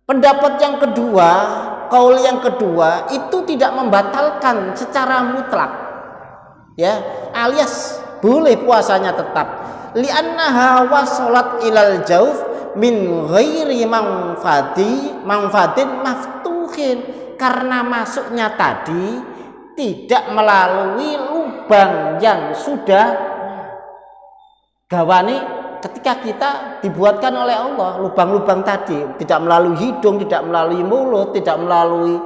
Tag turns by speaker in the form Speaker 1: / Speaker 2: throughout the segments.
Speaker 1: Pendapat yang kedua, kaul yang kedua itu tidak membatalkan secara mutlak, ya, alias boleh puasanya tetap. Li'annaha wasolat ilal jauf min ghairi manfatin maftuhin, karena masuknya tadi tidak melalui lubang yang sudah gawane ketika kita dibuatkan oleh Allah. Lubang-lubang tadi tidak melalui hidung, tidak melalui mulut, tidak melalui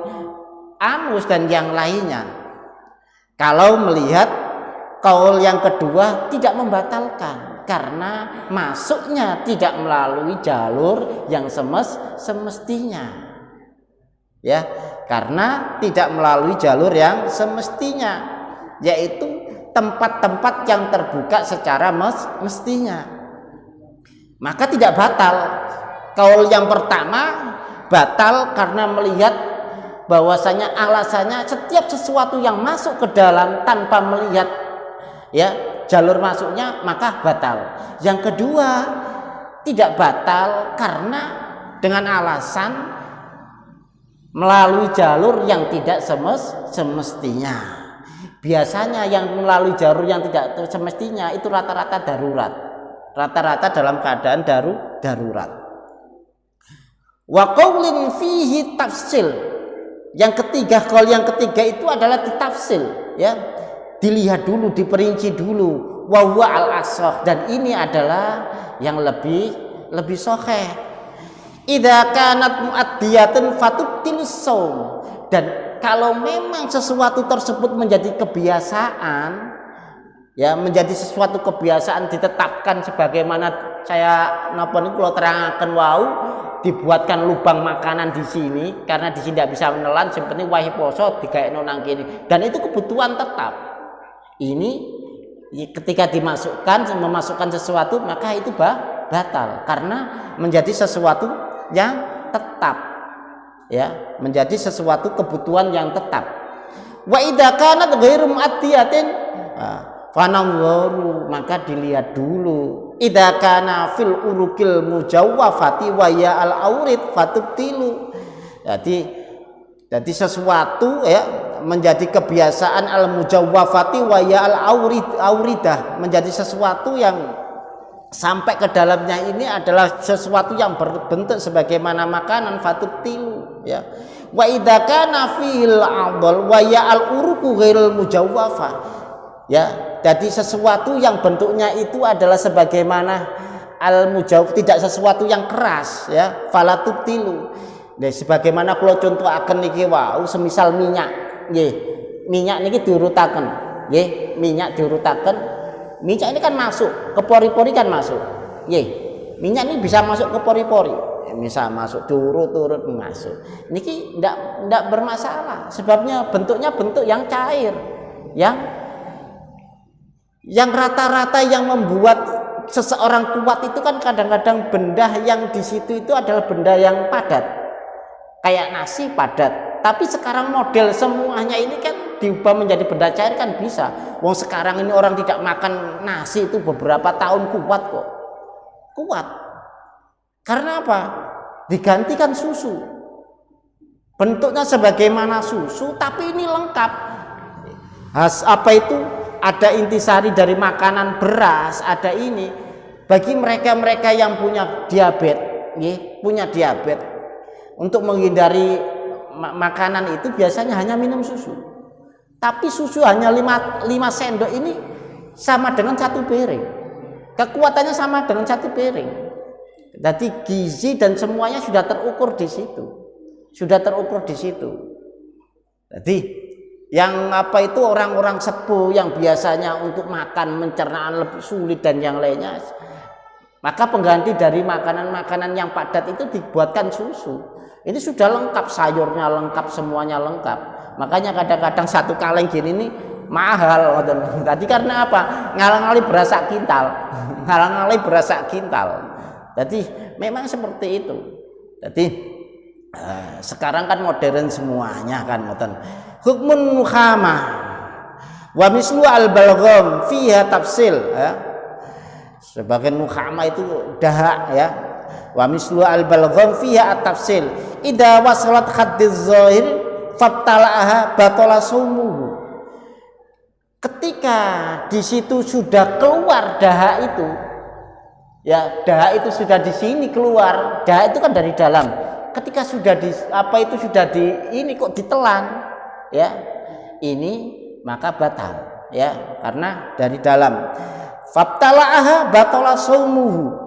Speaker 1: anus dan yang lainnya. Kalau melihat kaul yang kedua tidak membatalkan, karena masuknya tidak melalui jalur yang semestinya, ya, karena tidak melalui jalur yang semestinya, yaitu tempat-tempat yang terbuka secara mestinya, maka tidak batal. Kaul yang pertama batal karena melihat bahwasanya alasannya setiap sesuatu yang masuk ke dalam tanpa melihat, ya, jalur masuknya, maka batal. Yang kedua tidak batal karena dengan alasan melalui jalur yang tidak semestinya. Biasanya yang melalui jalur yang tidak semestinya itu rata-rata darurat, rata-rata dalam keadaan darurat. Wa qaulin fihi tafsil. Yang ketiga, qaul yang ketiga itu adalah ditafsil, ya, dilihat dulu, diperinci dulu. Wa huwa al-ashah, dan ini adalah yang lebih sahih. Idza kanat muaddiyatan fatubtilus shaum, dan kalau memang sesuatu tersebut menjadi kebiasaan, ya, menjadi sesuatu kebiasaan ditetapkan sebagaimana saya napa niku kula terangaken wau, dibuatkan lubang makanan di sini karena di sini tidak bisa menelan, sing penting wae poso digaekno nang kene, dan itu kebutuhan tetap. Ini ketika memasukkan sesuatu, maka itu batal karena menjadi sesuatu yang tetap, ya, menjadi sesuatu kebutuhan yang tetap. Wa idza kanat ghairu mu'addiyatin fananzuru, maka dilihat dulu. Idza kana fil urukil mujawwafati wa ya al aurid fatubtilu. Jadi sesuatu, ya, menjadi kebiasaan al mujawwafati wa ya al auridah, menjadi sesuatu yang sampai ke dalamnya ini adalah sesuatu yang berbentuk sebagaimana makanan, fatubtilu, ya. Wa idza kana fil adl wa ya al uruku ghairul mujawwafa, ya, jadi sesuatu yang bentuknya itu adalah sebagaimana al mujawwaf, tidak sesuatu yang keras, ya, falatubtilu. Nah, sebagaimana kalau contoh akan niki wau, semisal minyak, nggih, minyak niki diurutaken, nggih, minyak diurutaken. Minyak ini kan masuk ke pori-pori, kan masuk, nggih. Minyak ini bisa masuk ke pori-pori, bisa masuk turut-turut masuk. Niki ndak bermasalah, sebabnya bentuknya bentuk yang cair, yang rata-rata yang membuat seseorang kuat itu kan kadang-kadang benda yang di situ itu adalah benda yang padat, kayak nasi padat. Tapi sekarang model semuanya ini kan diubah menjadi benda cair, kan bisa. Wong sekarang ini orang tidak makan nasi itu beberapa tahun kuat kok, kuat. Karena apa? Digantikan susu, bentuknya sebagaimana susu, tapi ini lengkap. Apa itu? Ada intisari dari makanan beras, ada ini. Bagi mereka-mereka yang punya diabetes, untuk menghindari makanan itu biasanya hanya minum susu. Tapi susu hanya 5 sendok ini sama dengan 1 piring. Kekuatannya sama dengan 1 piring. Jadi gizi dan semuanya sudah terukur di situ. Jadi yang apa itu orang-orang sepuh yang biasanya untuk makan pencernaan lebih sulit dan yang lainnya, maka pengganti dari makanan-makanan yang padat itu dibuatkan susu. Ini sudah lengkap, sayurnya lengkap, semuanya lengkap. Makanya kadang-kadang 1 kaleng gini nih mahal. Tadi karena apa? Ngalang-ngali berasa kintal. Jadi memang seperti itu. Jadi sekarang kan modern semuanya kan, hukmun mukhamah wa mislu al-balgham fiha tafsil, ya. Sebagian mukhamah itu dahak, ya, Wa mislu al-balgham fiha at-tafsil. Idza wasalat haddiz zahir fabtala'aha batala sumuhu. Ketika di situ sudah keluar dahak itu, ya dahak itu sudah di sini keluar, dahak itu kan dari dalam. Ketika sudah sudah ini kok ditelan, ya ini maka batal, ya karena dari dalam. Fabtala'aha batala sumuhu.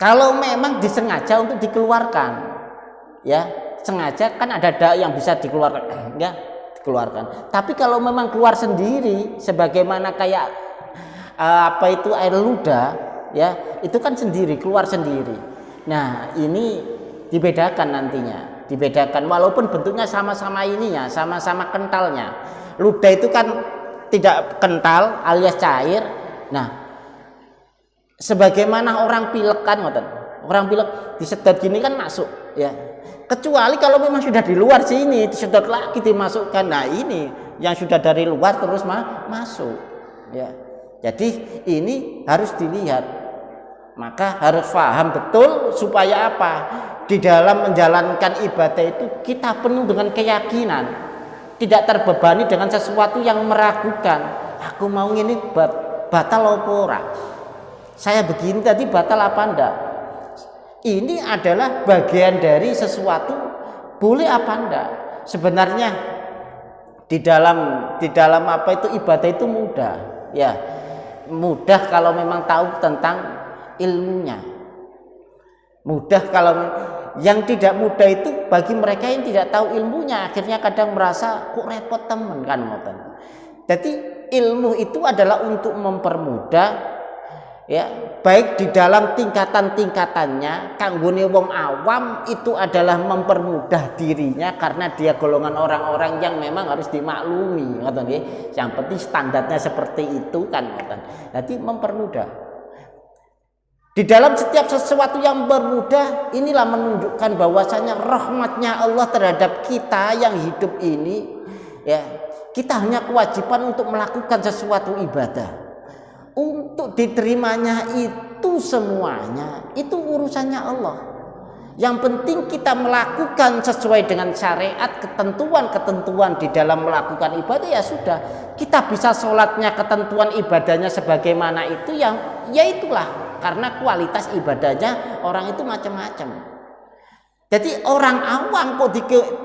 Speaker 1: Kalau memang disengaja untuk dikeluarkan, ya sengaja kan ada dahak yang bisa dikeluarkan, ya dikeluarkan. Tapi kalau memang keluar sendiri, sebagaimana kayak air ludah, ya itu kan sendiri keluar sendiri. Nah ini dibedakan nantinya, dibedakan walaupun bentuknya sama-sama ininya, sama-sama kentalnya. Ludah itu kan tidak kental alias cair. Nah sebagaimana orang pilek kan, orang pilek disedot gini kan masuk, ya. Kecuali kalau memang sudah di luar sini disedot lagi dimasukkan. Nah ini yang sudah dari luar terus masuk, ya. Jadi ini harus dilihat. Maka harus paham betul supaya apa? Di dalam menjalankan ibadah itu kita penuh dengan keyakinan, tidak terbebani dengan sesuatu yang meragukan. Aku mau ini batal apa ora? Saya begini tadi batal apa enggak? Ini adalah bagian dari sesuatu boleh apa enggak? Sebenarnya di dalam ibadah itu mudah, ya mudah kalau memang tahu tentang ilmunya. Mudah kalau yang tidak mudah itu bagi mereka yang tidak tahu ilmunya, akhirnya kadang merasa kok repot temen kan ngoten. Jadi ilmu itu adalah untuk mempermudah, ya baik di dalam tingkatan-tingkatannya. Kanggone wong awam itu adalah mempermudah dirinya karena dia golongan orang-orang yang memang harus dimaklumi, ngoten nggih. Yang penting standarnya seperti itu kan ngoten. Jadi mempermudah. Di dalam setiap sesuatu yang bermudah, inilah menunjukkan bahwasanya rahmatnya Allah terhadap kita yang hidup ini, ya kita hanya kewajiban untuk melakukan sesuatu ibadah. Untuk diterimanya itu semuanya itu urusannya Allah. Yang penting kita melakukan sesuai dengan syariat, ketentuan-ketentuan di dalam melakukan ibadah, ya sudah. Kita bisa sholatnya, ketentuan ibadahnya sebagaimana itu, yang ya itulah. Karena kualitas ibadahnya orang itu macam-macam. Jadi orang awam kok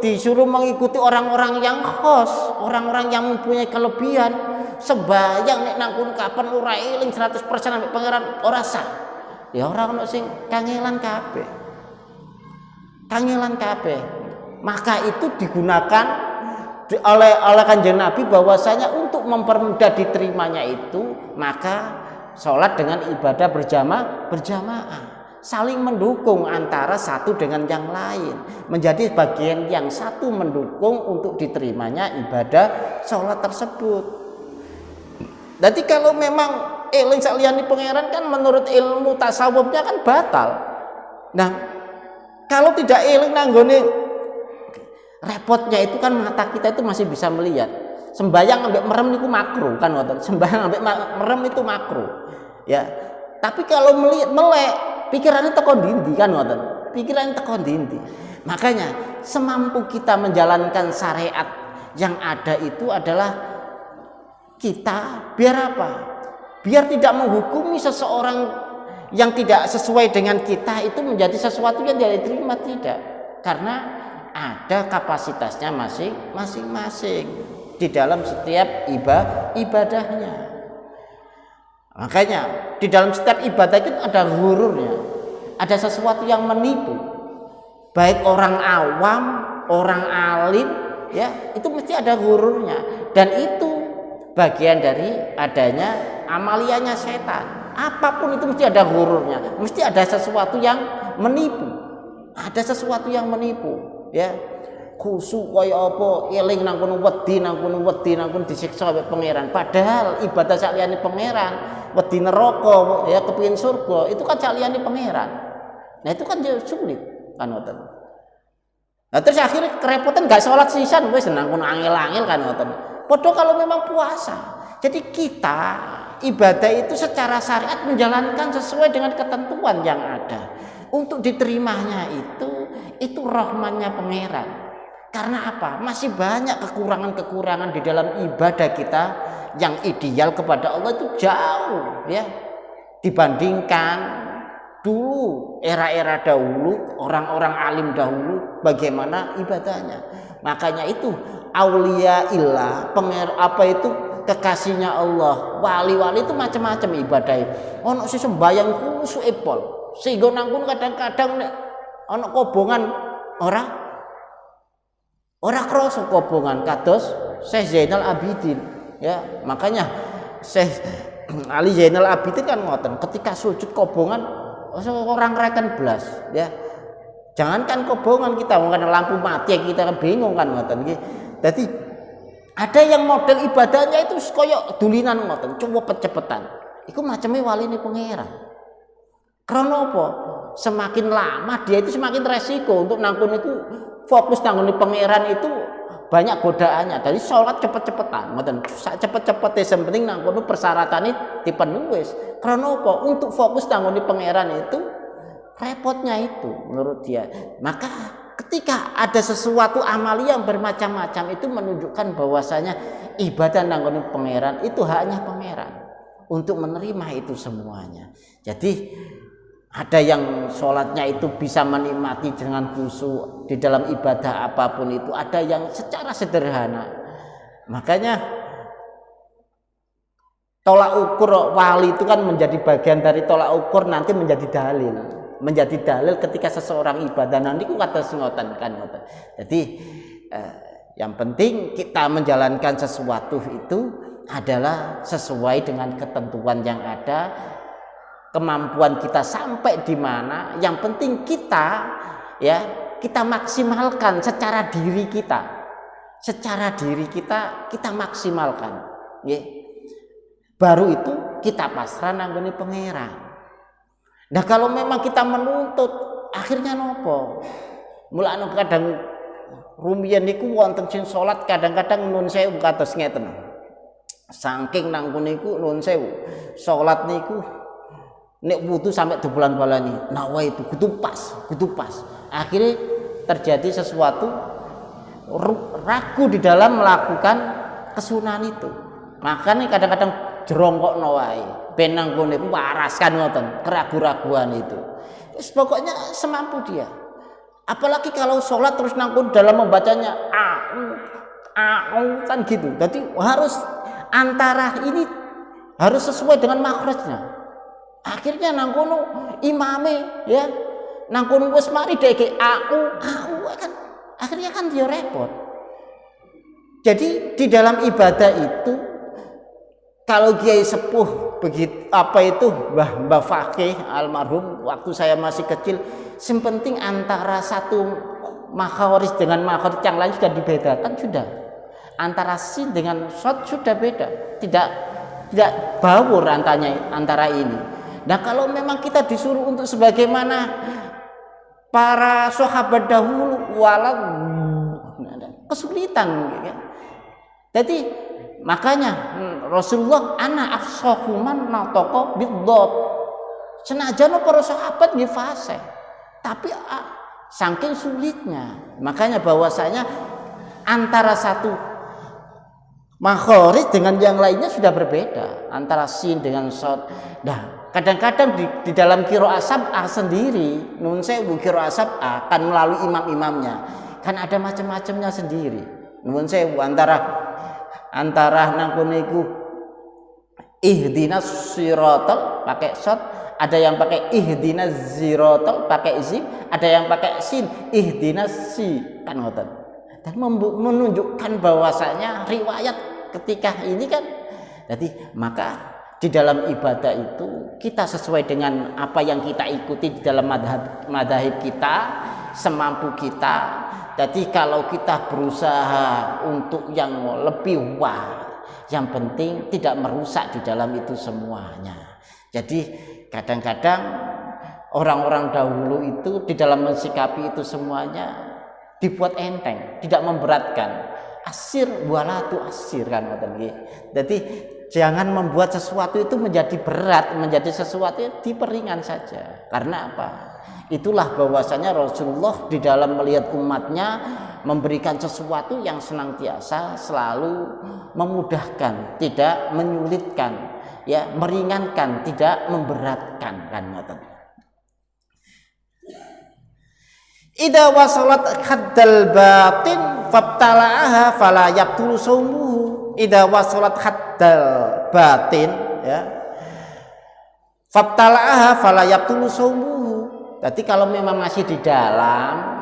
Speaker 1: disuruh mengikuti orang-orang yang khos, orang-orang yang mempunyai kelebihan. Sembayang nek nangkun kapan ora eling 100% ambek pangeran ora sah. Ya orang ono sing kangelan kabeh. Kangelan kabeh. Maka itu digunakan oleh Kanjeng Nabi bahwasanya untuk mempermudah diterimanya itu, maka sholat dengan ibadah berjamaah, saling mendukung antara satu dengan yang lain, menjadi bagian yang satu mendukung untuk diterimanya ibadah sholat tersebut. Jadi kalau memang eling saliyane pangeran kan menurut ilmu tasawufnya kan batal. Nah kalau tidak eling nanggone, repotnya itu kan mata kita itu masih bisa melihat. Sembayang ambek merem itu makruh kan ngoten. Sembayang ambek merem itu makruh. Ya. Tapi kalau melek pikirannya tekon dindi kan ngoten. Pikirannya tekon dindi. Makanya semampu kita menjalankan syariat yang ada itu adalah kita biar apa? Biar tidak menghukumi seseorang yang tidak sesuai dengan kita itu menjadi sesuatu yang tidak diterima, tidak. Karena ada kapasitasnya masing-masing di dalam setiap ibadahnya. Makanya di dalam setiap ibadah itu ada ghururnya, ada sesuatu yang menipu. Baik orang awam, orang alim, ya itu mesti ada ghururnya. Dan itu bagian dari adanya amaliyanya setan. Apapun itu mesti ada ghururnya, mesti ada sesuatu yang menipu. Ada sesuatu yang menipu, ya. Khusuk kaya apa, eling nang kono wedi nang kono disiksa oleh pangeran. Padahal ibadah saliyane pangeran, wedi neraka ya kepengin surga, itu kan saliyane pangeran. Nah itu kan sulit kan ngoten. Nah terus akhirnya kerepotan gak sholat sisan wis nang kono angel-angel kan ngoten. Podo kalau memang puasa. Jadi kita ibadah itu secara syariat menjalankan sesuai dengan ketentuan yang ada. Untuk diterimanya itu rahmannya pangeran. Karena apa? Masih banyak kekurangan-kekurangan di dalam ibadah kita yang ideal kepada Allah itu jauh ya dibandingkan dulu era-era dahulu, orang-orang alim dahulu bagaimana ibadahnya. Makanya itu aulia illah, kekasihnya Allah, wali-wali itu macam-macam ibadahnya. Ono sing sembayang khusyuk epol, sehingga nang pun kadang-kadang nek ono kobongan ora krasa kobongan kados Syekh Zainal Abidin ya. Makanya Syekh Ali Zainal Abidin kan ngoten, ketika sujud kobongan orang reken belas ya. Jangankan kobongan, kita mungkin lampu mati kita kan bingung kan ngoten nggih. Dadi ada yang model ibadahnya itu koyok dulinan ngoten, cepet-cepetan. Iku macamnya wali ini pangeran. Karena apa? Semakin lama dia itu semakin resiko untuk nangkun itu fokus nangkun pangeran itu banyak godaannya. Dari sholat cepet-cepetan, ngoten. Cepet-cepet yang penting nangkun persyaratannya dipenuhi. Karena apa? Untuk fokus nangkun pangeran itu repotnya itu menurut dia. Maka ketika ada sesuatu amali yang bermacam-macam itu menunjukkan bahwasanya ibadah nanggung pangeran itu haknya pangeran untuk menerima itu semuanya. Jadi ada yang sholatnya itu bisa menikmati dengan khusyuk di dalam ibadah apapun itu, ada yang secara sederhana. Makanya tolak ukur wali itu kan menjadi bagian dari tolak ukur nanti menjadi dalil ketika seseorang ibadah nanti ku kata ngoten kan ngoten. Jadi yang penting kita menjalankan sesuatu itu adalah sesuai dengan ketentuan yang ada, kemampuan kita sampai di mana, yang penting kita maksimalkan secara diri kita maksimalkan ya. Baru itu kita pasrah nanggone pangeran. Nah kalau memang kita menuntut akhirnya nopo? Mulane kadang rumiyin niku wonten sing salat kadang-kadang nun sewu kados ngeten. Saking nangkun niku nun sewu. Salat niku nek wudu sampai dobolan-bolani. Nawa itu kudu pas. Akhirnya terjadi sesuatu ragu di dalam melakukan kesunahan itu. Makanya kadang-kadang jerongkokno wae. Ben nangkun niku waras kan ngoten, keraguan-raguan itu. Terus pokoknya semampu dia. Apalagi kalau sholat terus nangkun dalam membacanya kan gitu. Jadi harus antara ini harus sesuai dengan makhrajnya. Akhirnya nangkun imame ya, nangkun wis mari deke aku kan akhirnya kan dia repot. Jadi di dalam ibadah itu kalau kiai sepuh begitu Mbah Fakih almarhum waktu saya masih kecil, yang penting antara satu makhawarij dengan makhawarij yang lain sudah dibedakan sudah. Antara sin dengan shot sudah beda, tidak baur antara ini. Nah kalau memang kita disuruh untuk sebagaimana para sahabat dahulu walau kesulitan gitu. Jadi makanya Rasulullah ana afsahuman natoko bidot. Senajan para sahabat nggih fasih, tapi saking sulitnya. Makanya bahwasanya antara satu makhraj dengan yang lainnya sudah berbeda, antara sin dengan shad. Nah, kadang-kadang di dalam qiraat sab'ah sendiri, nun sewu qiraat sab'ah akan melalui imam-imamnya. Kan ada macam-macamnya sendiri. Nun sewu antara nangkun iku ihdinas siratal pakai shad, ada yang pakai ihdinas siratal pakai zim, ada yang pakai sin ihdinas si kan ngoten. Dan menunjukkan bahwasanya riwayat ketika ini kan jadi maka di dalam ibadah itu kita sesuai dengan apa yang kita ikuti di dalam madhab kita semampu kita. Jadi kalau kita berusaha untuk yang lebih yang penting tidak merusak di dalam itu semuanya. Jadi kadang-kadang orang-orang dahulu itu di dalam mensikapi itu semuanya dibuat enteng, tidak memberatkan. asir wala tu'assir kan ngoten nggih. Jadi jangan membuat sesuatu itu menjadi berat, menjadi sesuatu yang diperingan saja. Karena apa? Itulah bahwasanya Rasulullah di dalam melihat umatnya memberikan sesuatu yang senantiasa selalu memudahkan, tidak menyulitkan, ya, meringankan, tidak memberatkan kan ngoten. Idza wasalat haddal batin fabtala'aha fala yabtulu shaumuhu. Idza wasalat haddal batin, ya, fabtala'aha fala yabtulu shaumuhu. Jadi kalau memang masih di dalam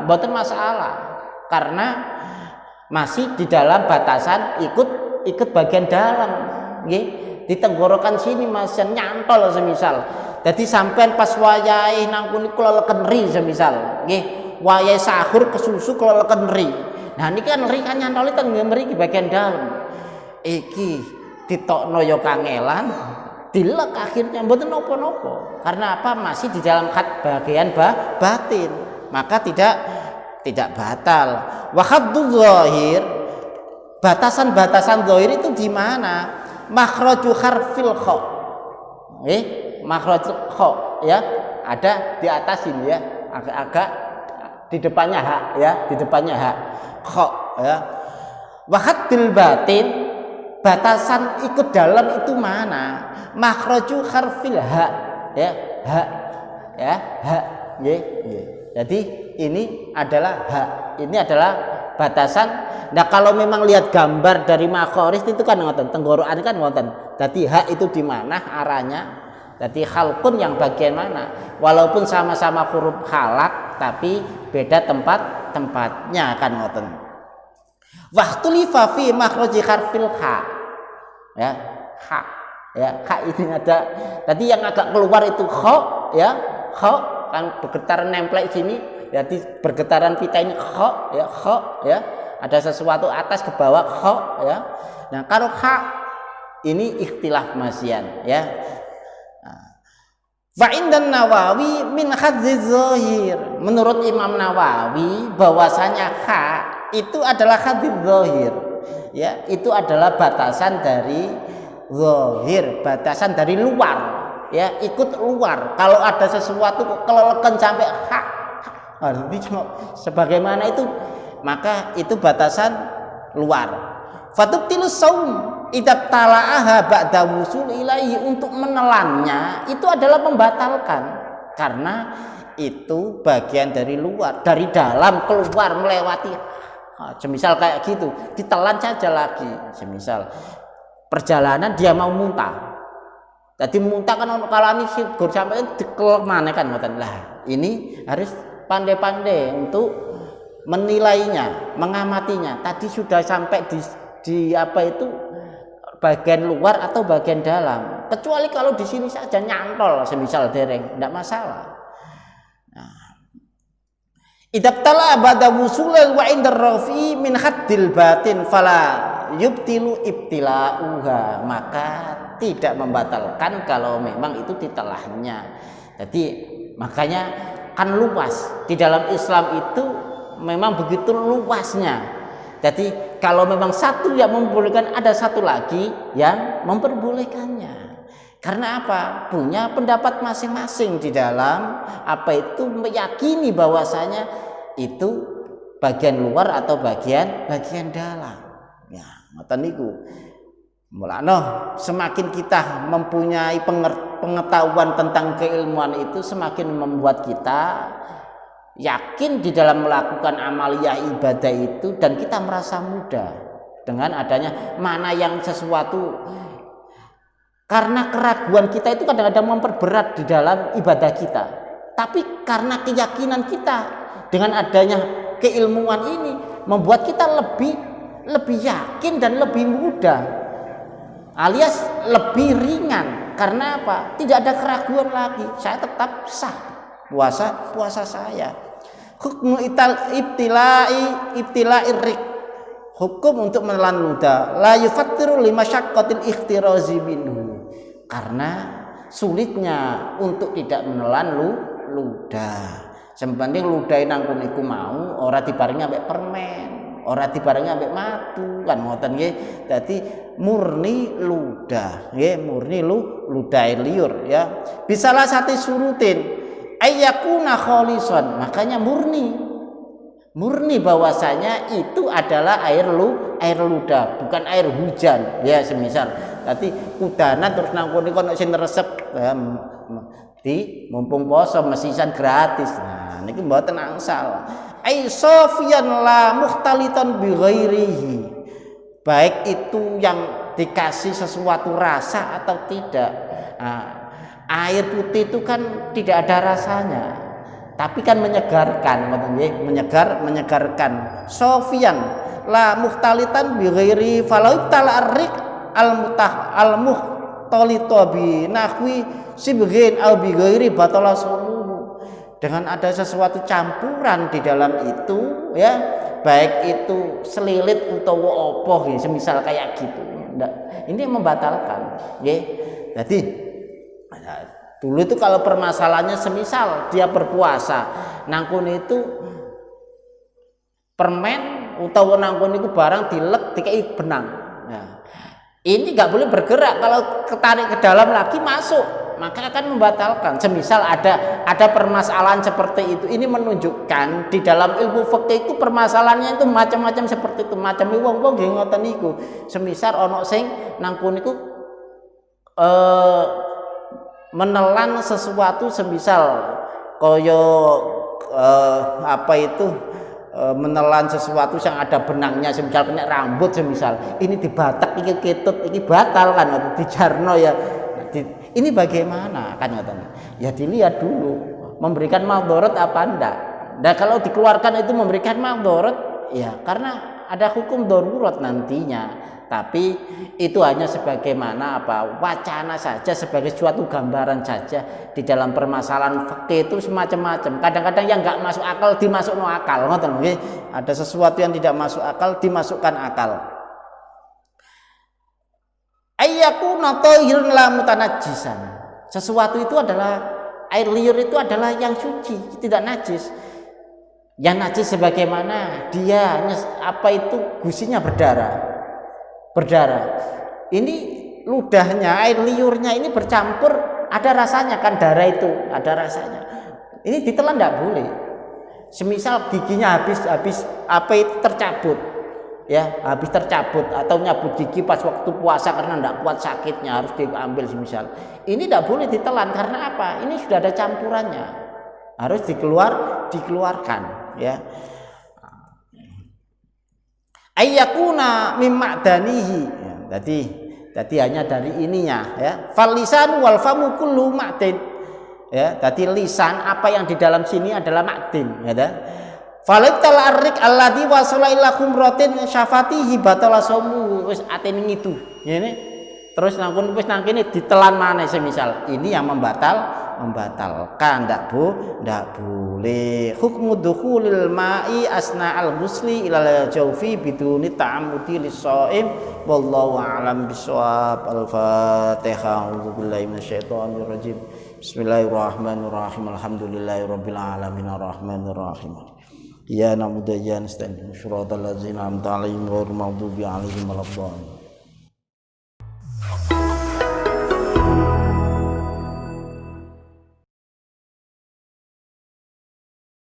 Speaker 1: mboten masalah, karena masih di dalam batasan ikut bagian dalam nggih. Di tenggorokan sini masih nyantol semisal. Jadi sampean pas wayahe nang kuni keleleken ri semisal nggih, wayahe sahur kesusu keleleken ri. Nah niki kan ri kan nyantoli teng mriki bagian dalam. Iki ditokno ya kangelan, dilek akhirnya mboten napa-napa. Karena apa? Masih di dalam bagian batin. Maka tidak batal. Wa hadduz zahir, batasan-batasan zahir itu di mana? Makhraju harfil kha. Makhraj kha, ya, ada di atas ini, ya, agak di depannya hak, ya, di depannya hak kha, ya. Wa haddil batin, batasan ikut dalam itu mana? Makhraju harfil ha, ya, ha, ya, ha, nggih. Jadi ini adalah ha, ini adalah batasan. Nah kalau memang lihat gambar dari makhoris itu kan ngoten, tenggorokan kan ngoten. Jadi ha itu di mana arahnya? Jadi khalqun yang bagian mana? Walaupun sama-sama huruf halak tapi beda tempatnya kan ngoten. Wahtulifa fi makhraji harfil kha. Ya, kha. Ya, kha ini ada. Tadi yang agak keluar itu kha, ya. Kha kan bergetaran nempel sini. Jadi bergetaran pita ini kha, ya, kha, ya. Ada sesuatu atas ke bawah kha, ya. Nah, kalau kha ini ikhtilaf masian, ya. Fa'indan Nawawi min hadziz zahir. Menurut Imam Nawawi bahwasanya kha itu adalah hadziz zahir. Ya, itu adalah batasan dari zahir, batasan dari luar. Ya, ikut luar. Kalau ada sesuatu kelelekan sampai kha, sebagaimana itu, maka itu batasan luar. Fatubtilus saum idza tala'aha ba'da wusul ilaihi, untuk menelannya itu adalah membatalkan karena itu bagian dari luar, dari dalam keluar melewati. Semisal kayak gitu, ditelan saja lagi. Semisal perjalanan dia mau muntah. Jadi muntah kan kalau ini sigur sampai dikelek mana kan ngoten. Lah, ini harus pandai-pandai untuk menilainya, mengamatinya. Tadi sudah sampai di apa itu bagian luar atau bagian dalam, kecuali kalau di sini saja nyantol semisal dereng, tidak masalah. Idabtala ba'da wusulil wa indar rafi min haddil batin fala yubtilu ibtila'uha, maka tidak membatalkan kalau memang itu ditelahnya. Jadi makanya kan luas di dalam Islam itu memang begitu luasnya. Jadi kalau memang satu yang membolehkan, ada satu lagi yang memperbolehkannya. Karena apa? Punya pendapat masing-masing di dalam apa itu meyakini bahwasanya itu bagian luar atau bagian dalam. Ya, ngoten niku. Mulane semakin kita mempunyai pengetahuan tentang keilmuan itu, semakin membuat kita yakin di dalam melakukan amaliyah ibadah itu, dan kita merasa mudah dengan adanya mana yang sesuatu. Karena keraguan kita itu kadang-kadang memperberat di dalam ibadah kita, tapi karena keyakinan kita dengan adanya keilmuan ini membuat kita lebih yakin dan lebih mudah, alias lebih ringan. Karena apa? Tidak ada keraguan lagi, saya tetap sah puasa saya. Hukmu ibtila'ir rik, hukum untuk menelan ludah, la yufattiru lima syaqqatil ikhtirazi minhu, karena sulitnya untuk tidak menelan ludah. Sembanding ludah nang kuniku mau ora dibarengi ambek permen. ora dibarengi ambek matu kan ngoten nggih. Dadi murni ludah nggih, murni ludah air liur ya. Bisalah satu surutin ayyakuna kholisan, makanya murni bahwasanya itu adalah air ludah, bukan air hujan ya. Semisal tadi kudanan terus nang kono kono sing resep ya, di mumpung poso mesisan gratis. Nah niki mboten angsal. Ai sofian la mukhtalitan bi ghairihi, baik itu yang dikasih sesuatu rasa atau tidak. Nah, air putih itu kan tidak ada rasanya, tapi kan menyegarkan, menyegarkan. Sofian la mukhtalitan bi ghairi falau talarik al mukhtalita bi nahwi sibghin al bi ghairi batala sumuhu. Dengan ada sesuatu campuran di dalam itu ya, baik itu selilit utawa apa ya, semisal kayak gitu. Ini membatalkan nggih. Jadi dulu itu kalau permasalahannya semisal dia berpuasa nangkun itu permen utawa nangkun itu barang dilek dikai benang. Nah, ini nggak boleh bergerak, kalau ketarik ke dalam lagi masuk maka akan membatalkan. Semisal ada permasalahan seperti itu, ini menunjukkan di dalam ilmu fikih itu permasalahannya itu macam-macam seperti itu. Macam wong-wong nggih ngoten niku. Semisal ana sing nangkun niku menelan sesuatu, semisal koyo apa itu menelan sesuatu yang ada benangnya, semisal kena rambut, semisal ini dibatak, ini ketut, ini batal kan, dijarno ya. Ini bagaimana kan katanya? Ya dilihat dulu memberikan maldorot apa enggak. Dan kalau dikeluarkan itu memberikan maldorot, ya karena ada hukum darurat nantinya. Tapi itu hanya sebagaimana apa wacana saja, sebagai suatu gambaran saja. Di dalam permasalahan fikih itu semacam-macam. Kadang-kadang yang enggak masuk akal dimasukno akal, ngoten nggih. Ada sesuatu yang tidak masuk akal dimasukkan akal. Ayyakuna tahiran la mutanajjisan. Sesuatu itu adalah air liur itu adalah yang suci, tidak najis. Yang najis sebagaimana dia apa itu gusinya berdarah. Ini ludahnya, air liurnya ini bercampur, ada rasanya kan, darah itu ada rasanya. Ini ditelan tidak boleh. Semisal giginya habis apa itu tercabut. Ya, habis tercabut atau nyabut gigi pas waktu puasa karena tidak kuat sakitnya harus diambil semisal. Ini tidak boleh ditelan karena apa? Ini sudah ada campurannya. Harus dikeluarkan ya. Ayyakuna mim ma'danihi. Ya, jadi hanya dari ininya ya. Fal lisanu wal famu kullu ma'din. Ya, jadi lisan apa yang di dalam sini adalah ma'din ya. Falaital arrik alladzi wasala ila khumratin syafatihi batala somu, wis atene ngidu ngene terus nangkun wis nang kene ditelan maneh semisal ini yang membatalkan ndak boleh. Hukmu dukhulil ma'i asna al ghusli ila jawfi biduni ta'ammudi lis-shaim wallahu a'lam bissawab. Al-Fatihah. A'udzubillahi minasyaitonir rajim. Bismillahirrahmanirrahim. Alhamdulillahirabbil alamin arrahmanir rahim. Ya na'budu wa nasta'in. Shiratal ladzina an'amta 'alaihim ghairil maghdubi 'alaihim waladdallin.